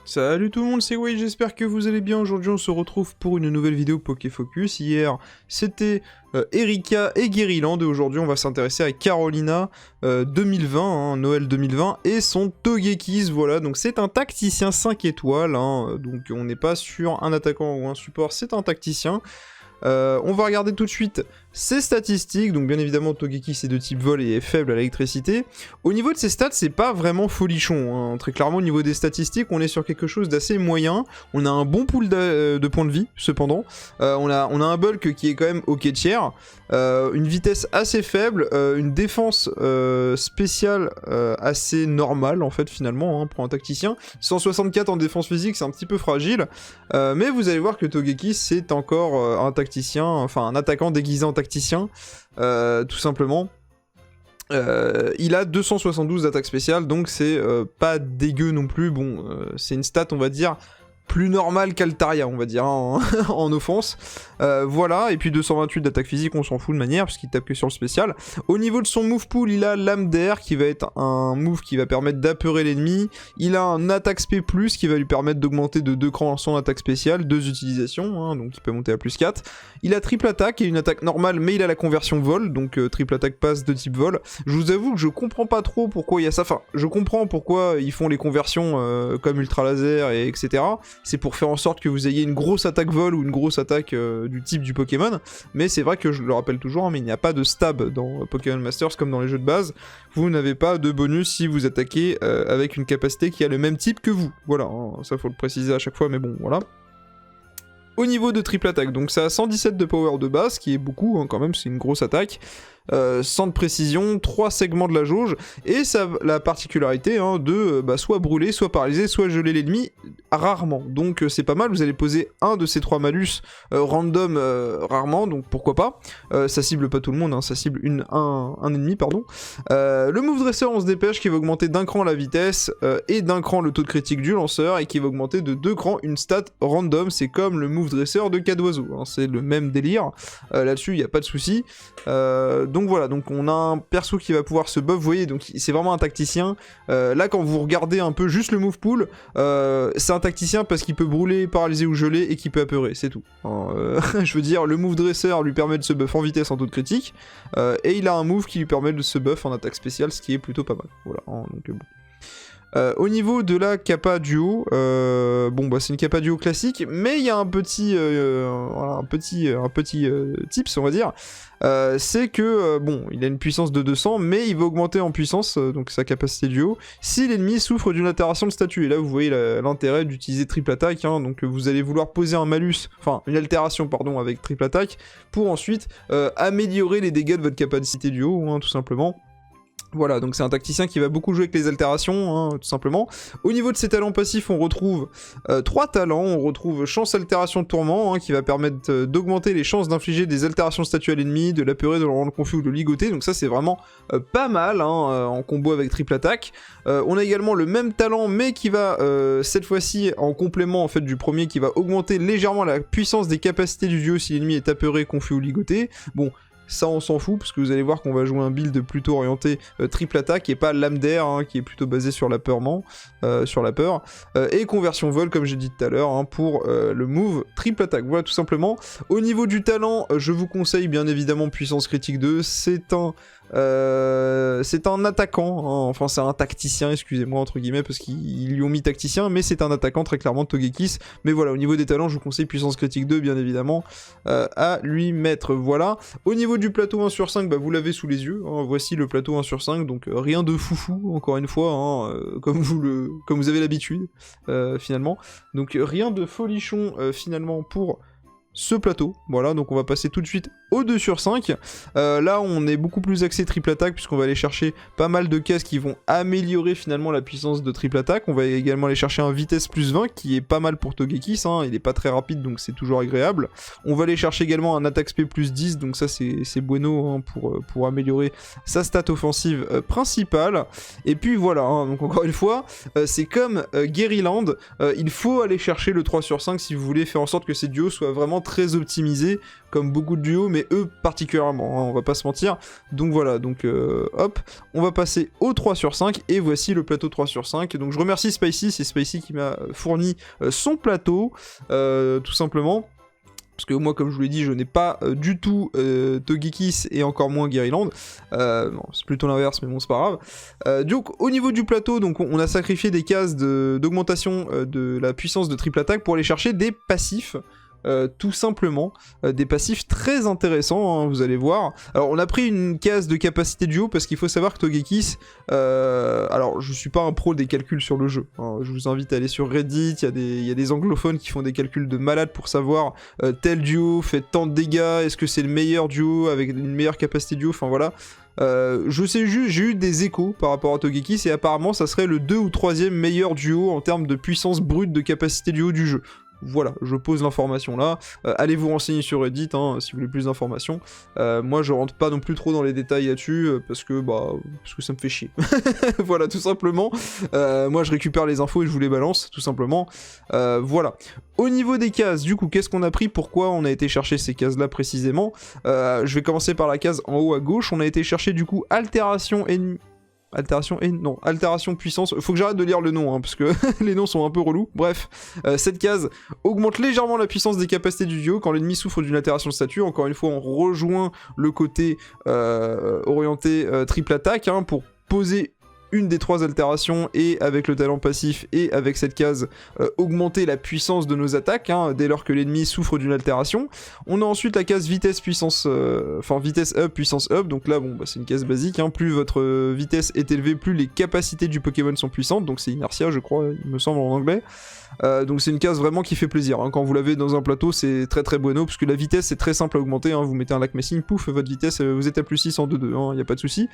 Salut tout le monde, c'est Wade, j'espère que vous allez bien. Aujourd'hui on se retrouve pour une nouvelle vidéo Pokéfocus. Hier c'était Erika et Guériland et aujourd'hui on va s'intéresser à Carolina 2020, hein, Noël 2020 et son Togekiss. Voilà, donc c'est un tacticien 5 étoiles, hein, donc on n'est pas sur un attaquant ou un support, c'est un tacticien. On va regarder tout de suite ses statistiques, donc bien évidemment Togekiss est de type vol et est faible à l'électricité. Au niveau de ses stats, c'est pas vraiment folichon, hein. Très clairement au niveau des statistiques, on est sur quelque chose d'assez moyen. On a un bon pool de points de vie, cependant. On a un bulk qui est quand même ok tiers, une vitesse assez faible, une défense spéciale assez normale en fait finalement, hein, pour un tacticien. 164 en défense physique, c'est un petit peu fragile, mais vous allez voir que Togekiss c'est encore un tacticien, enfin un attaquant déguisé en tacticien, tout simplement. Il a 272 d'attaque spéciale, donc c'est pas dégueu non plus. Bon, c'est une stat, on va dire, plus normale qu'Altaria, on va dire, hein, en offense. Voilà, et puis 228 d'attaque physique, on s'en fout de manière, parce qu'il tape que sur le spécial. Au niveau de son move pool, il a Lame d'air, qui va être un move qui va permettre d'apeurer l'ennemi. Il a un attaque spé+, qui va lui permettre d'augmenter de 2 crans son attaque spéciale, 2 utilisations, hein, donc il peut monter à plus 4. Il a triple attaque et une attaque normale, mais il a la conversion vol, donc triple attaque passe de type vol. Je vous avoue que je comprends pas trop pourquoi il y a ça, enfin, je comprends pourquoi ils font les conversions comme ultra laser et etc. C'est pour faire en sorte que vous ayez une grosse attaque vol ou une grosse attaque du type du Pokémon, mais c'est vrai que je le rappelle toujours, hein, mais il n'y a pas de stab dans Pokémon Masters comme dans les jeux de base. Vous n'avez pas de bonus si vous attaquez avec une capacité qui a le même type que vous. Voilà, hein, ça faut le préciser à chaque fois, mais bon, voilà. Au niveau de triple attaque, donc ça a 117 de power de base, qui est beaucoup, hein, quand même, c'est une grosse attaque. 100 de précision, 3 segments de la jauge, et ça a la particularité, hein, de soit brûler, soit paralyser, soit geler l'ennemi, rarement. Donc c'est pas mal, vous allez poser un de ces 3 malus random rarement, donc pourquoi pas. Ça cible pas tout le monde, hein, ça cible un ennemi, pardon. Le move dresseur, on se dépêche, qui va augmenter d'un cran la vitesse, et d'un cran le taux de critique du lanceur, et qui va augmenter de 2 crans une stat random, c'est comme le move dresseur de Cadoiseau, hein, c'est le même délire, là-dessus il n'y a pas de souci. Donc voilà, donc on a un perso qui va pouvoir se buff, vous voyez, donc c'est vraiment un tacticien. Là quand vous regardez un peu juste le move pool, c'est un tacticien parce qu'il peut brûler, paralyser ou geler et qu'il peut apeurer, c'est tout. Je veux dire, le move dresseur lui permet de se buff en vitesse en taux de critique, et il a un move qui lui permet de se buff en attaque spéciale, ce qui est plutôt pas mal. Voilà, donc bon. Au niveau de la Kappa Duo, bon bah c'est une Kappa Duo classique, mais il y a un petit, voilà, un petit tips on va dire, c'est que bon il a une puissance de 200, mais il va augmenter en puissance, donc sa capacité duo, si l'ennemi souffre d'une altération de statut. Et là vous voyez l'intérêt d'utiliser triple attaque, hein, donc vous allez vouloir poser un malus, enfin une altération pardon avec triple attaque, pour ensuite améliorer les dégâts de votre capacité duo, hein, tout simplement. Voilà, donc c'est un tacticien qui va beaucoup jouer avec les altérations, hein, tout simplement. Au niveau de ses talents passifs, on retrouve 3 talents. On retrouve chance altération de tourment, hein, qui va permettre d'augmenter les chances d'infliger des altérations de statut à l'ennemi, de l'apeurer, de le rendre confus ou de le ligoter. Donc ça c'est vraiment pas mal, hein, en combo avec triple attaque. On a également le même talent, mais qui va cette fois-ci en complément en fait du premier, qui va augmenter légèrement la puissance des capacités du duo si l'ennemi est apeuré, confus ou ligoté. Bon, ça on s'en fout, parce que vous allez voir qu'on va jouer un build plutôt orienté triple attaque, et pas Lame d'air, hein, qui est plutôt basé sur l'apeurement, sur la peur, et conversion vol, comme j'ai dit tout à l'heure, hein, pour le move triple attaque. Voilà, tout simplement. Au niveau du talent, je vous conseille bien évidemment puissance critique 2, c'est un attaquant, hein, enfin c'est un tacticien, excusez-moi entre guillemets, parce qu'ils lui ont mis tacticien, mais c'est un attaquant très clairement de Togekiss. Mais voilà, au niveau des talents, je vous conseille puissance critique 2, bien évidemment, à lui mettre. Voilà. Au niveau du plateau 1 sur 5, bah, vous l'avez sous les yeux, hein, voici le plateau 1 sur 5, donc rien de foufou, encore une fois, hein, comme vous avez l'habitude, finalement. Donc rien de folichon, finalement, pour ce plateau. Voilà, donc on va passer tout de suite au 2 sur 5. Là, on est beaucoup plus axé triple attaque, puisqu'on va aller chercher pas mal de cases qui vont améliorer finalement la puissance de triple attaque. On va également aller chercher un vitesse plus 20, qui est pas mal pour Togekiss, hein. Il est pas très rapide, donc c'est toujours agréable. On va aller chercher également un attaque SP plus 10, donc ça c'est bueno, hein, pour améliorer sa stat offensive principale. Et puis voilà, hein, donc encore une fois, c'est comme Guériland, il faut aller chercher le 3 sur 5 si vous voulez faire en sorte que ces duos soient vraiment très optimisés comme beaucoup de duos, mais eux particulièrement, hein, on va pas se mentir. Donc voilà, donc hop, on va passer au 3 sur 5, et voici le plateau 3 sur 5. Donc je remercie Spicy, c'est Spicy qui m'a fourni son plateau, tout simplement. Parce que moi, comme je vous l'ai dit, je n'ai pas du tout Togekiss et encore moins Guerryland. Bon, c'est plutôt l'inverse, mais bon, c'est pas grave. Donc, au niveau du plateau, donc, on a sacrifié des cases d'augmentation de la puissance de triple attaque pour aller chercher des passifs. Tout simplement, des passifs très intéressants, hein, vous allez voir. Alors on a pris une case de capacité duo parce qu'il faut savoir que Togekiss, alors je suis pas un pro des calculs sur le jeu, hein, je vous invite à aller sur Reddit, il y a des anglophones qui font des calculs de malade pour savoir tel duo fait tant de dégâts, est-ce que c'est le meilleur duo avec une meilleure capacité duo, enfin voilà. Je sais juste, j'ai eu des échos par rapport à Togekiss et apparemment ça serait le 2 ou 3e meilleur duo en termes de puissance brute de capacité duo du jeu. Voilà, je pose l'information là. Allez vous renseigner sur Reddit hein, si vous voulez plus d'informations. Moi je rentre pas non plus trop dans les détails là-dessus parce que ça me fait chier. Voilà, tout simplement. Moi je récupère les infos et je vous les balance, tout simplement. Voilà. Au niveau des cases, du coup, qu'est-ce qu'on a pris? Pourquoi on a été chercher ces cases-là précisément? Je vais commencer par la case en haut à gauche. On a été chercher du coup altération ennemi. Altération puissance. Faut que j'arrête de lire le nom, hein, parce que les noms sont un peu relous. Bref, cette case augmente légèrement la puissance des capacités du duo quand l'ennemi souffre d'une altération de statut. Encore une fois, on rejoint le côté orienté triple attaque hein, pour poser une des 3 altérations et avec le talent passif et avec cette case augmenter la puissance de nos attaques hein, dès lors que l'ennemi souffre d'une altération. On a ensuite la case vitesse puissance, vitesse up puissance up, donc là bon c'est une case basique, hein. Plus votre vitesse est élevée, plus les capacités du Pokémon sont puissantes, donc c'est inertia je crois, il me semble en anglais. Donc c'est une case vraiment qui fait plaisir, hein. Quand vous l'avez dans un plateau c'est très très bueno, parce que la vitesse c'est très simple à augmenter, hein. Vous mettez un lac messing, pouf, votre vitesse, vous êtes à plus 6 en 2-2, hein, y a pas de souci.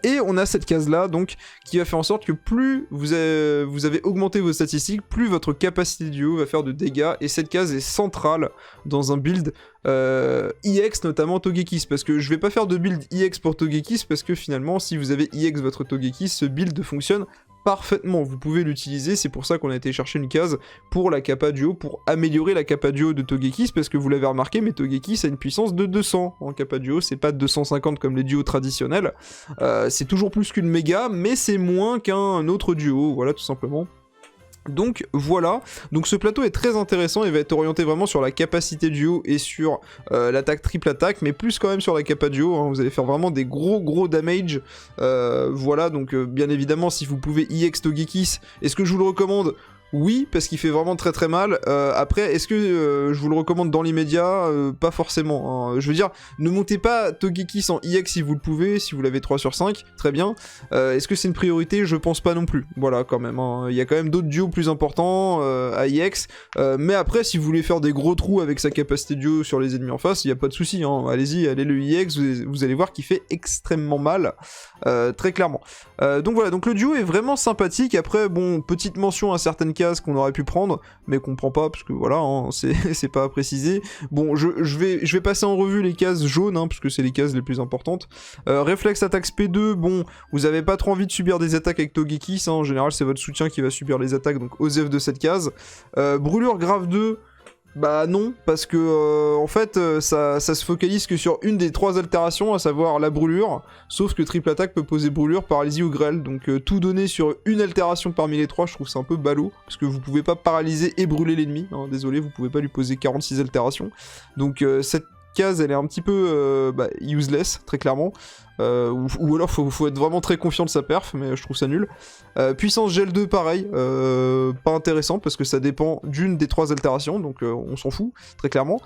Et on a cette case là donc qui va faire en sorte que plus vous avez augmenté vos statistiques, plus votre capacité de duo va faire de dégâts, et cette case est centrale dans un build EX, notamment Togekiss, parce que je vais pas faire de build EX pour Togekiss, parce que finalement si vous avez EX votre Togekiss, ce build fonctionne parfaitement, vous pouvez l'utiliser, c'est pour ça qu'on a été chercher une case pour la capa duo, pour améliorer la capa duo de Togekiss, parce que vous l'avez remarqué, mais Togekiss a une puissance de 200 en capa duo, c'est pas 250 comme les duos traditionnels, c'est toujours plus qu'une méga, mais c'est moins qu'un autre duo, voilà tout simplement. Donc voilà, donc ce plateau est très intéressant, il va être orienté vraiment sur la capacité duo et sur l'attaque triple attaque, mais plus quand même sur la capa duo, hein, vous allez faire vraiment des gros damage, voilà, donc bien évidemment si vous pouvez EX Togekiss, est-ce que je vous le recommande? Oui, parce qu'il fait vraiment très très mal. Après, est-ce que je vous le recommande dans l'immédiat? Pas forcément. Hein. Je veux dire, ne montez pas Togekiss en EX si vous le pouvez, si vous l'avez 3 sur 5, très bien. Est-ce que c'est une priorité? Je pense pas non plus. Voilà, quand même. Hein. Il y a quand même d'autres duos plus importants à EX. Mais après, si vous voulez faire des gros trous avec sa capacité duo sur les ennemis en face, il n'y a pas de souci. Hein. Allez-y, allez le EX, vous allez voir qu'il fait extrêmement mal. Très clairement. Donc voilà, donc le duo est vraiment sympathique. Après, bon, petite mention à certaines qu'on aurait pu prendre, mais qu'on prend pas, parce que voilà, hein, c'est pas à préciser. Bon, je vais passer en revue les cases jaunes, hein, parce que c'est les cases les plus importantes. Réflexe attaque SP2, bon, vous avez pas trop envie de subir des attaques avec Togekiss, hein, en général c'est votre soutien qui va subir les attaques, donc osef de cette case. Brûlure grave 2, bah non, parce que en fait ça se focalise que sur une des 3 altérations, à savoir la brûlure, sauf que triple attaque peut poser brûlure, paralysie ou grêle, donc tout donner sur une altération parmi les 3, je trouve c'est un peu ballot, parce que vous pouvez pas paralyser et brûler l'ennemi, hein, désolé, vous pouvez pas lui poser 46 altérations, donc cette case elle est un petit peu useless, très clairement. Ou alors faut être vraiment très confiant de sa perf, mais je trouve ça nul. Puissance gel 2 pareil, pas intéressant parce que ça dépend d'une des 3 altérations, donc on s'en fout, très clairement.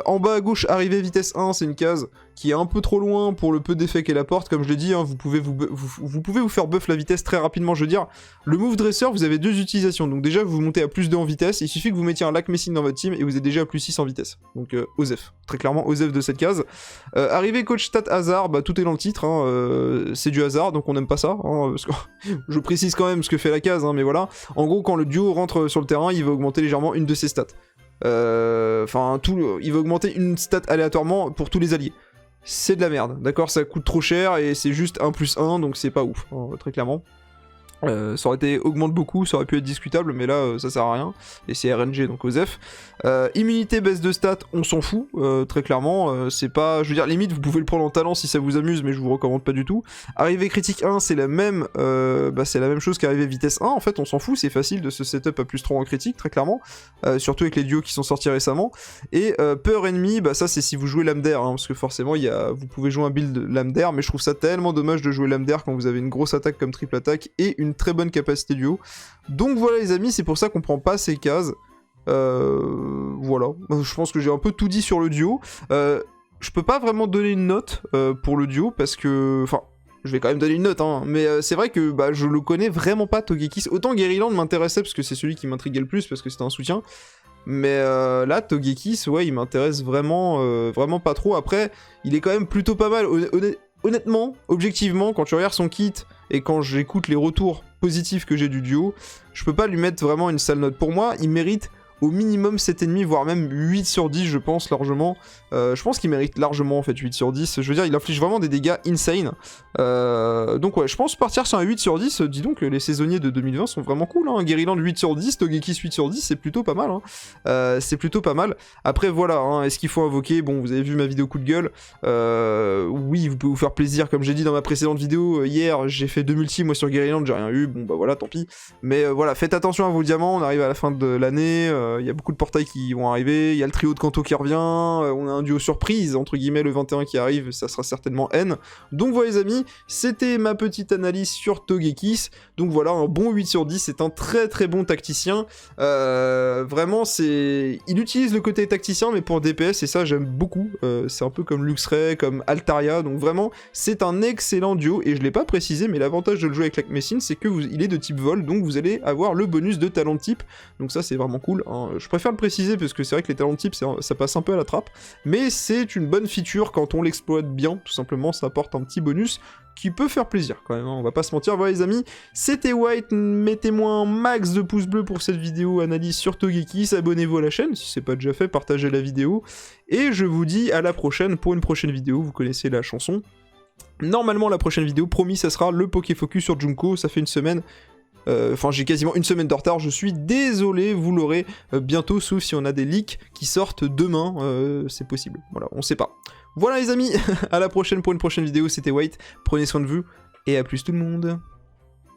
En bas à gauche, arrivée vitesse 1, c'est une case qui est un peu trop loin pour le peu d'effet qu'elle apporte, comme je l'ai dit, hein, vous pouvez vous faire buff la vitesse très rapidement, je veux dire. Le move dresseur, vous avez 2 utilisations, donc déjà vous montez à plus 2 en vitesse, il suffit que vous mettiez un lac messing dans votre team et vous êtes déjà à plus 6 en vitesse. Donc osef, très clairement osef de cette case. Arrivée coach stat hasard, bah tout est dans le titre. C'est du hasard, donc on n'aime pas ça, hein, parce que je précise quand même ce que fait la case, hein, mais voilà. En gros, quand le duo rentre sur le terrain, il va augmenter légèrement une de ses stats. Enfin, il va augmenter une stat aléatoirement pour tous les alliés. C'est de la merde, d'accord? Ça coûte trop cher et c'est juste 1+1, donc c'est pas ouf, hein, très clairement. Ça aurait été augmente beaucoup, ça aurait pu être discutable, mais là ça sert à rien, et c'est RNG donc OSEF. Immunité, baisse de stats, on s'en fout, très clairement, c'est pas, je veux dire, limite vous pouvez le prendre en talent si ça vous amuse, mais je vous recommande pas du tout. Arrivée critique 1, c'est la même chose qu'arrivée vitesse 1, en fait on s'en fout, c'est facile de se setup à plus 3 en critique, très clairement, surtout avec les duos qui sont sortis récemment. Et peur ennemie, bah ça c'est si vous jouez lame d'air, hein, parce que forcément vous pouvez jouer un build lame d'air, mais je trouve ça tellement dommage de jouer lame d'air quand vous avez une grosse attaque comme triple attaque et une très bonne capacité duo. Donc voilà les amis, c'est pour ça qu'on prend pas ces cases. Voilà, je pense que j'ai un peu tout dit sur le duo. Je peux pas vraiment donner une note pour le duo parce que... Enfin, je vais quand même donner une note, hein, mais c'est vrai que je le connais vraiment pas Togekiss. Autant Guerryland m'intéressait parce que c'est celui qui m'intriguait le plus parce que c'était un soutien. Mais là, Togekiss, ouais, il m'intéresse vraiment, vraiment pas trop. Après, il est quand même plutôt pas mal. Honnêtement, objectivement, quand tu regardes son kit et quand j'écoute les retours positifs que j'ai du duo, je peux pas lui mettre vraiment une sale note. Pour moi, il mérite au minimum 7,5, voire même 8 sur 10, je pense, largement. Je pense qu'il mérite largement, en fait, 8 sur 10. Je veux dire, il inflige vraiment des dégâts insane. Donc ouais, je pense partir sur un 8 sur 10. Dis donc, les saisonniers de 2020 sont vraiment cool, hein. Guerryland 8 sur 10, Togekiss 8 sur 10, c'est plutôt pas mal, hein. C'est plutôt pas mal. Après, voilà, hein, est-ce qu'il faut invoquer? Bon, vous avez vu ma vidéo coup de gueule. Oui, vous pouvez vous faire plaisir, comme j'ai dit dans ma précédente vidéo. Hier, j'ai fait 2 multi, moi, sur Guerryland, j'ai rien eu. Bon, bah voilà, tant pis. Mais voilà, faites attention à vos diamants, on arrive à la fin de l'année. Il y a beaucoup de portails qui vont arriver, il y a le trio de Kanto qui revient, on a un duo surprise, entre guillemets, le 21 qui arrive, ça sera certainement N. Donc voilà les amis, c'était ma petite analyse sur Togekiss. Donc voilà, un bon 8 sur 10, c'est un très très bon tacticien. Vraiment, il utilise le côté tacticien, mais pour DPS, et ça j'aime beaucoup. C'est un peu comme Luxray, comme Altaria, donc vraiment, c'est un excellent duo, et je l'ai pas précisé, mais l'avantage de le jouer avec Lac Messine, c'est que il est de type vol, donc vous allez avoir le bonus de talent de type, donc ça c'est vraiment cool, hein. Je préfère le préciser parce que c'est vrai que les talents de type ça passe un peu à la trappe, mais c'est une bonne feature quand on l'exploite bien, tout simplement ça apporte un petit bonus qui peut faire plaisir quand même, hein, on va pas se mentir. Voilà les amis, c'était White, mettez-moi un max de pouces bleus pour cette vidéo analyse sur Togekiss, abonnez-vous à la chaîne si c'est pas déjà fait, partagez la vidéo, et je vous dis à la prochaine pour une prochaine vidéo, vous connaissez la chanson. Normalement la prochaine vidéo, promis, ça sera le Pokéfocus sur Junko, ça fait une semaine. Enfin, j'ai quasiment une semaine de retard, je suis désolé, vous l'aurez bientôt, sauf si on a des leaks qui sortent demain, c'est possible, voilà, on sait pas. Voilà les amis, à la prochaine pour une prochaine vidéo, c'était White, prenez soin de vous, et à plus tout le monde.